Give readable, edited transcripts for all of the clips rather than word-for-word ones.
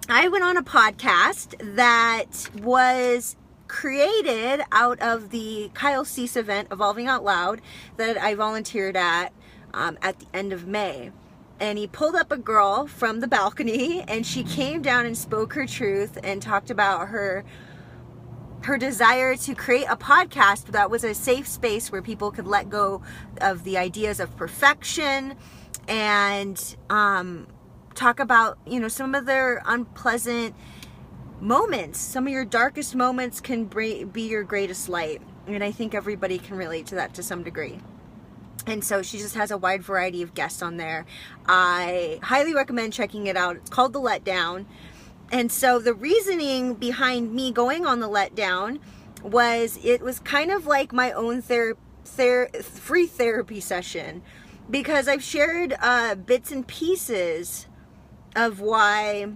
I went on a podcast that was created out of the Kyle Cease event, Evolving Out Loud, that I volunteered at the end of May. And he pulled up a girl from the balcony, and she came down and spoke her truth and talked about her desire to create a podcast that was a safe space where people could let go of the ideas of perfection and talk about, some of their unpleasant moments. Some of your darkest moments can be your greatest light. And I think everybody can relate to that to some degree. And so she just has a wide variety of guests on there. I highly recommend checking it out. It's called The Letdown. And so the reasoning behind me going on The Letdown was it was kind of like my own free therapy session, because I've shared bits and pieces of what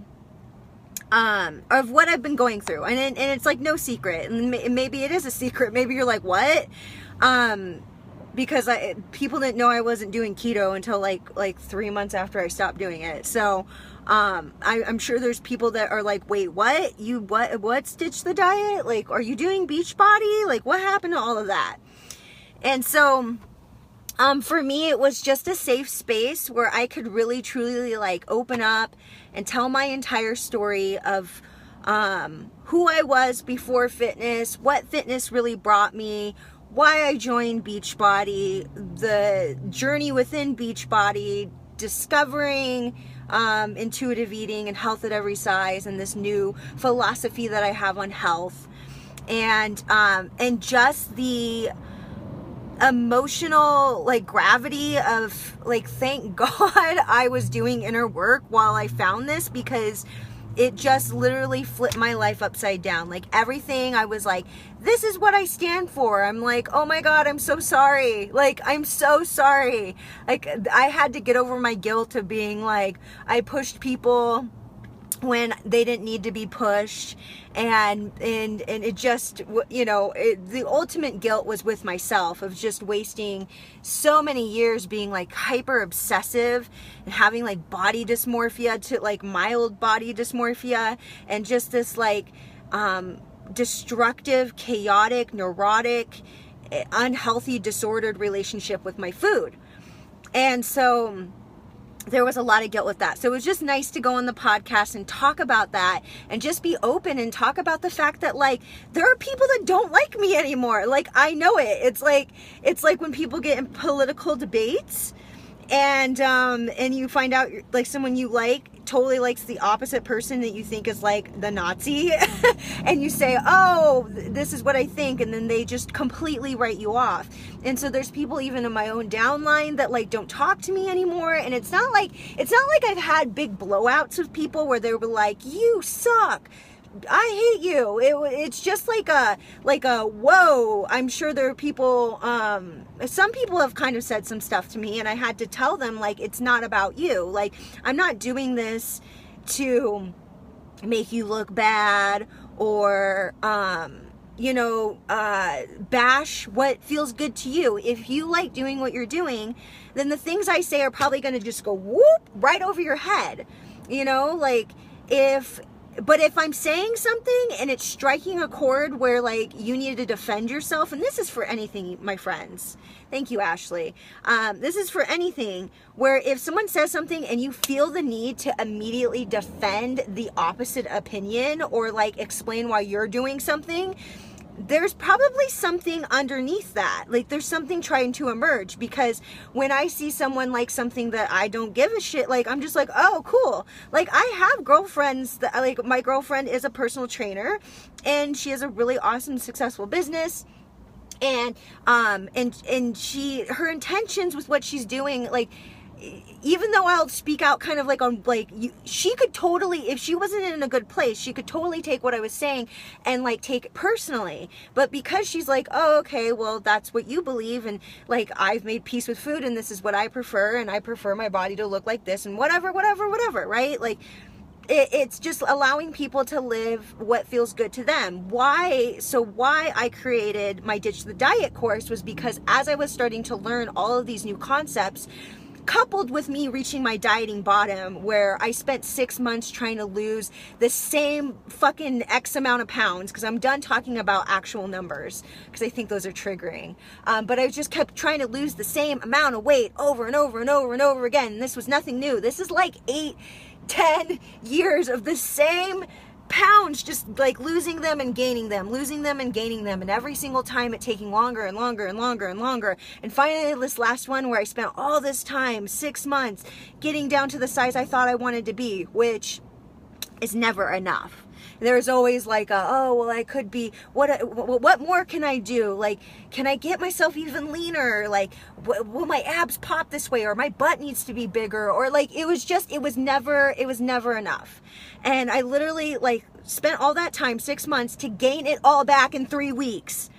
I've been going through. And it's like no secret. And maybe it is a secret. Maybe you're like, what? Because people didn't know I wasn't doing keto until like 3 months after I stopped doing it. So I'm sure there's people that are like, wait, what? What stitched the diet? Like, are you doing Beachbody? Like, what happened to all of that? And so for me, it was just a safe space where I could really truly like open up and tell my entire story of who I was before fitness, what fitness really brought me, why I joined Beachbody, the journey within Beachbody, discovering intuitive eating and health at every size, and this new philosophy that I have on health, and just the emotional like gravity of like, thank God I was doing inner work while I found this, because it just literally flipped my life upside down. Like everything, I was like, this is what I stand for. I'm like, oh my God, I'm so sorry. Like, I'm so sorry. Like, I had to get over my guilt of being like, I pushed people when they didn't need to be pushed, and it just, the ultimate guilt was with myself of just wasting so many years being like hyper obsessive and having like body dysmorphia to like mild body dysmorphia, and just this like destructive, chaotic, neurotic, unhealthy, disordered relationship with my food. And so there was a lot of guilt with that. So it was just nice to go on the podcast and talk about that, and just be open and talk about the fact that like there are people that don't like me anymore. Like, I know it. It's like when people get in political debates and you find out like someone you like totally likes the opposite person that you think is like the Nazi and you say, oh, this is what I think, and then they just completely write you off. And so there's people even in my own downline that like don't talk to me anymore. And it's not like I've had big blowouts with people where they were like, you suck, I hate you. It's just like a whoa. I'm sure there are people, some people have kind of said some stuff to me, and I had to tell them like, it's not about you. Like, I'm not doing this to make you look bad or, bash what feels good to you. If you like doing what you're doing, then the things I say are probably going to just go whoop right over your head. But if I'm saying something and it's striking a chord where like you need to defend yourself, and this is for anything, my friends. Thank you, Ashley. This is for anything where if someone says something and you feel the need to immediately defend the opposite opinion or like explain why you're doing something, there's probably something underneath that. Like, there's something trying to emerge, because when I see someone like something that I don't give a shit, like, I'm just like, oh, cool. Like, I have girlfriends that, like, my girlfriend is a personal trainer, and she has a really awesome, successful business. And she, her intentions with what she's doing, like, even though I'll speak out kind of like on like she could totally, if she wasn't in a good place, she could totally take what I was saying and like take it personally. But because she's like, oh, okay, well, that's what you believe, and like I've made peace with food, and this is what I prefer, and I prefer my body to look like this, and whatever, right? Like, it's just allowing people to live what feels good to them. Why I created my Ditch the Diet course was because as I was starting to learn all of these new concepts, coupled with me reaching my dieting bottom, where I spent 6 months trying to lose the same fucking X amount of pounds, because I'm done talking about actual numbers because I think those are triggering. But I just kept trying to lose the same amount of weight over and over and over and over again. And this was nothing new. This is like 8-10 years of the same pounds, just like losing them and gaining them, losing them and gaining them, and every single time it taking longer and longer and longer and longer. And finally this last one, where I spent all this time, 6 months, getting down to the size I thought I wanted to be, which is never enough. There's always like oh, well, I could be, what more can I do? Like, can I get myself even leaner? Like, will my abs pop this way? Or my butt needs to be bigger? Or like, it was never enough. And I literally like spent all that time, 6 months, to gain it all back in 3 weeks.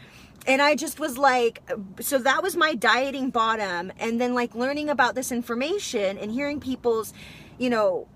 And I just was like, so that was my dieting bottom. And then like learning about this information and hearing people's, you know,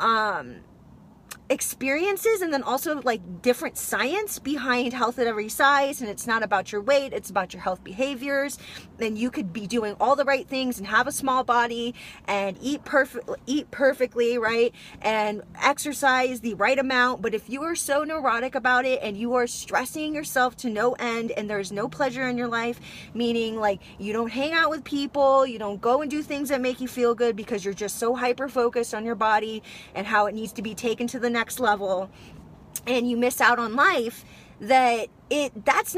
experiences, and then also like different science behind health at every size. And it's not about your weight, it's about your health behaviors. And you could be doing all the right things and have a small body and eat perfectly, right, and exercise the right amount, but if you are so neurotic about it and you are stressing yourself to no end, and there's no pleasure in your life, meaning like you don't hang out with people, you don't go and do things that make you feel good because you're just so hyper focused on your body and how it needs to be taken to the next level, and you miss out on life, that's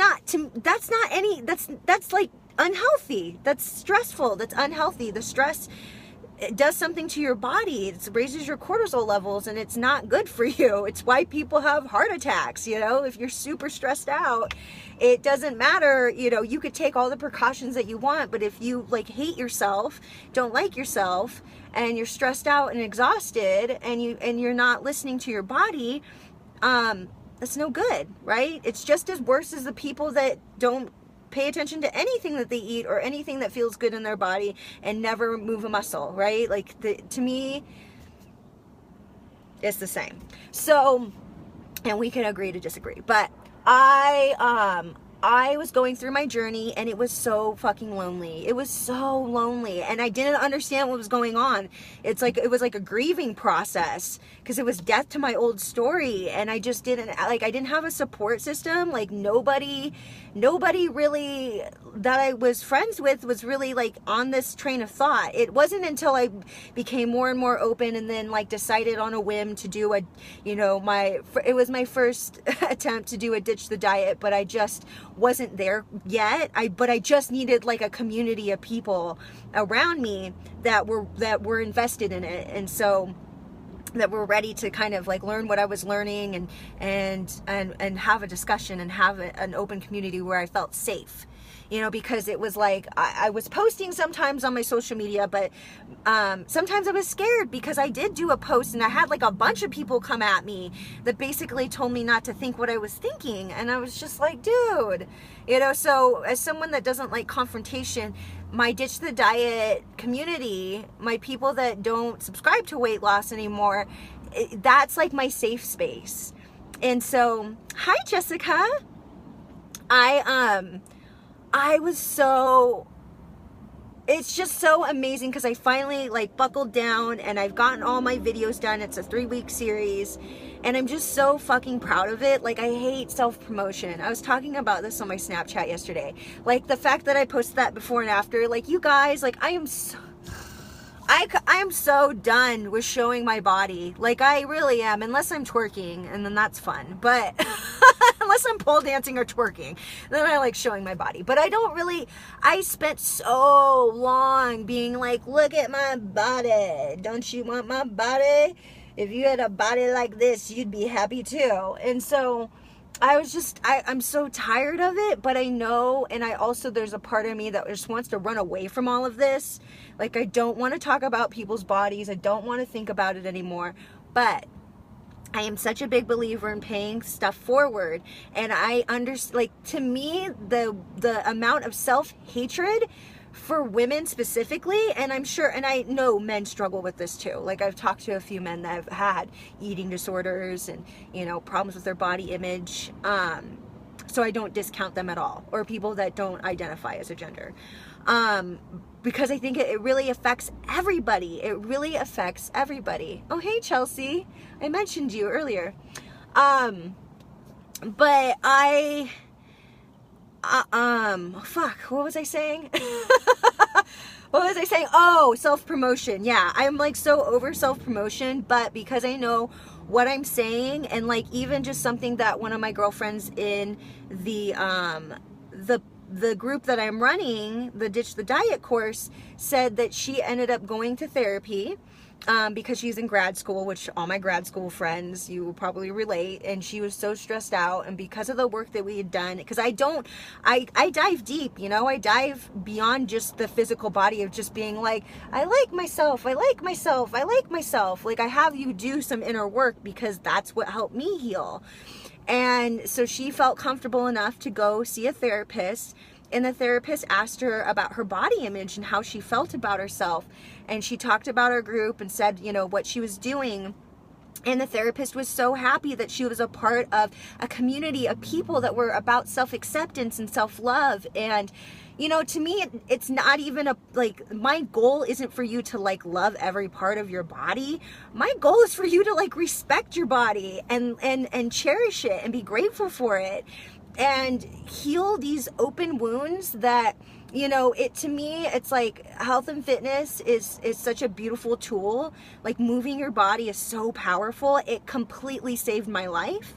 like unhealthy, that's stressful, that's unhealthy. The stress, it does something to your body. It raises your cortisol levels, and it's not good for you. It's why people have heart attacks, you know. If you're super stressed out, it doesn't matter, you know, you could take all the precautions that you want, but if you like hate yourself, don't like yourself, and you're stressed out and exhausted, and you're not listening to your body, that's no good, right? It's just as worse as the people that don't pay attention to anything that they eat or anything that feels good in their body and never move a muscle, right? Like, to me, it's the same. So, and we can agree to disagree, but I was going through my journey, and it was so fucking lonely. It was so lonely, and I didn't understand what was going on. It was like a grieving process, because it was death to my old story, and I just didn't have a support system. Like, nobody really that I was friends with was really like on this train of thought. It wasn't until I became more and more open, and then like decided on a whim to do it was my first attempt to do a ditch the diet, but I just wasn't there yet. But I just needed like a community of people around me that were invested in it, and so that were ready to kind of like learn what I was learning, and have a discussion and have an open community where I felt safe. You know, because it was like, I was posting sometimes on my social media, but sometimes I was scared, because I did do a post and I had like a bunch of people come at me that basically told me not to think what I was thinking. And I was just like, dude, you know, so as someone that doesn't like confrontation, my Ditch the Diet community, my people that don't subscribe to weight loss anymore, that's like my safe space. And so, hi Jessica. It's just so amazing, because I finally like buckled down and I've gotten all my videos done. It's a 3-week series, and I'm just so fucking proud of it. Like, I hate self-promotion. I was talking about this on my Snapchat yesterday. Like, the fact that I posted that before and after, like, you guys, like, I am so done with showing my body. Like, I really am, unless I'm twerking, and then that's fun. But unless I'm pole dancing or twerking, then I like showing my body. But I spent so long being like, look at my body. Don't you want my body? If you had a body like this, you'd be happy too. And so I'm so tired of it, but I know, and there's a part of me that just wants to run away from all of this. Like, I don't want to talk about people's bodies. I don't want to think about it anymore. But I am such a big believer in paying stuff forward. And I understand, like, to me, the amount of self-hatred for women specifically, and I'm sure, and I know men struggle with this too. Like, I've talked to a few men that have had eating disorders and, you know, problems with their body image. So I don't discount them at all, or people that don't identify as a gender. because I think it really affects everybody. It really affects everybody. Oh, hey, Chelsea. I mentioned you earlier. But fuck, what was I saying? What was I saying? Oh, self-promotion. Yeah, I'm like so over self-promotion, but because I know what I'm saying, and like even just something that one of my girlfriends in the group that I'm running, the Ditch the Diet course, said that she ended up going to therapy because she's in grad school, which all my grad school friends, you will probably relate, and she was so stressed out, and because of the work that we had done, because I dive deep, you know, I dive beyond just the physical body of just being like, I like myself, I like myself, I like myself. Like, I have you do some inner work because that's what helped me heal. And so she felt comfortable enough to go see a therapist, and the therapist asked her about her body image and how she felt about herself. And she talked about her group and said, you know, what she was doing. And the therapist was so happy that she was a part of a community of people that were about self-acceptance and self-love. And, you know, to me, it's not even like, my goal isn't for you to like love every part of your body. My goal is for you to like respect your body and cherish it and be grateful for it and heal these open wounds that, you know, to me, it's like health and fitness is such a beautiful tool. Like, moving your body is so powerful. It completely saved my life.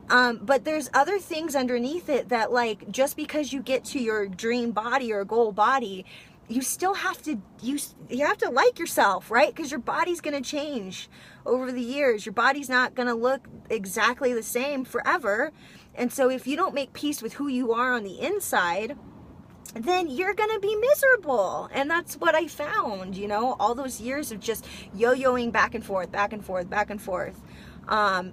But there's other things underneath it that, like, just because you get to your dream body or goal body, you still have to, you have to like yourself, right? Because your body's going to change over the years. Your body's not going to look exactly the same forever. And so if you don't make peace with who you are on the inside, then you're gonna be miserable. And that's what I found, you know, all those years of just yo-yoing back and forth, back and forth, back and forth.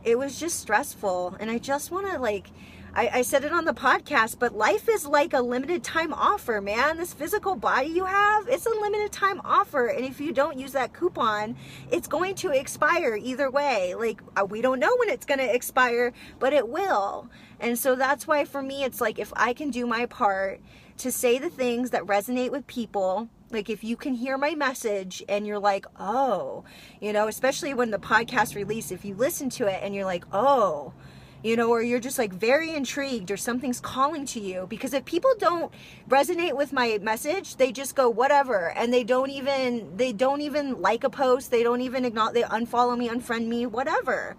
It was just stressful. And I just want to, like, I said it on the podcast, but life is like a limited time offer, man. This physical body you have, it's a limited time offer. And if you don't use that coupon, it's going to expire either way. Like, we don't know when it's going to expire, but it will. And so that's why for me, it's like, if I can do my part to say the things that resonate with people, like if you can hear my message and you're like, oh, you know, especially when the podcast release, if you listen to it and you're like, oh, you know, or you're just like very intrigued or something's calling to you, because if people don't resonate with my message, they just go whatever, and they don't even like a post, they don't even acknowledge, they unfollow me, unfriend me, whatever.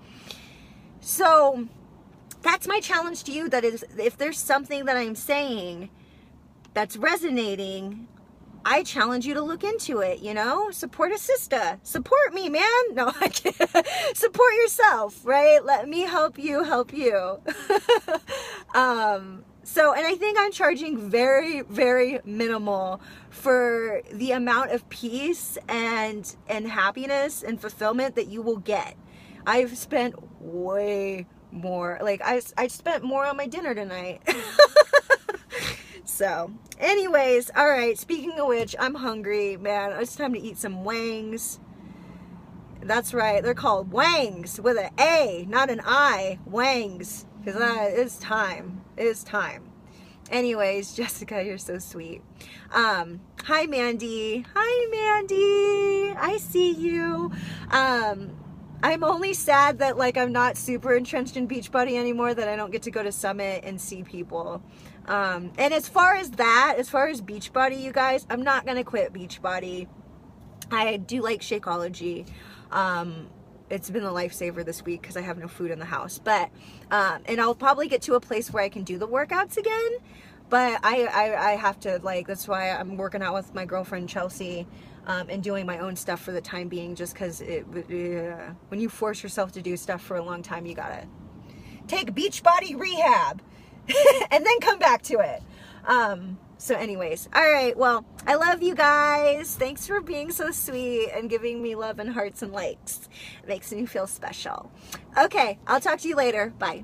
So that's my challenge to you, that is, if there's something that I'm saying that's resonating, I challenge you to look into it, you know? Support a sister. Support me, man. No, I can't. Support yourself, right? Let me help you help you. So, and I think I'm charging very, very minimal for the amount of peace and happiness and fulfillment that you will get. I've spent way more. Like, I spent more on my dinner tonight. So, anyways, all right, speaking of which, I'm hungry, man. It's time to eat some wangs. That's right, they're called wangs with an A, not an I, wangs, because it's time. It is time. Anyways, Jessica, you're so sweet. Hi, Mandy. Hi, Mandy. I see you. I'm only sad that, like, I'm not super entrenched in Beachbody anymore, that I don't get to go to Summit and see people. And as far as Beachbody, you guys, I'm not going to quit Beachbody. I do like Shakeology. It's been a lifesaver this week because I have no food in the house. But, and I'll probably get to a place where I can do the workouts again. But I have to, like, that's why I'm working out with my girlfriend, Chelsea, and doing my own stuff for the time being, just because when you force yourself to do stuff for a long time, you gotta take Beachbody rehab and then come back to it. So anyways, all right, well, I love you guys. Thanks for being so sweet and giving me love and hearts and likes. It makes me feel special. Okay, I'll talk to you later. Bye.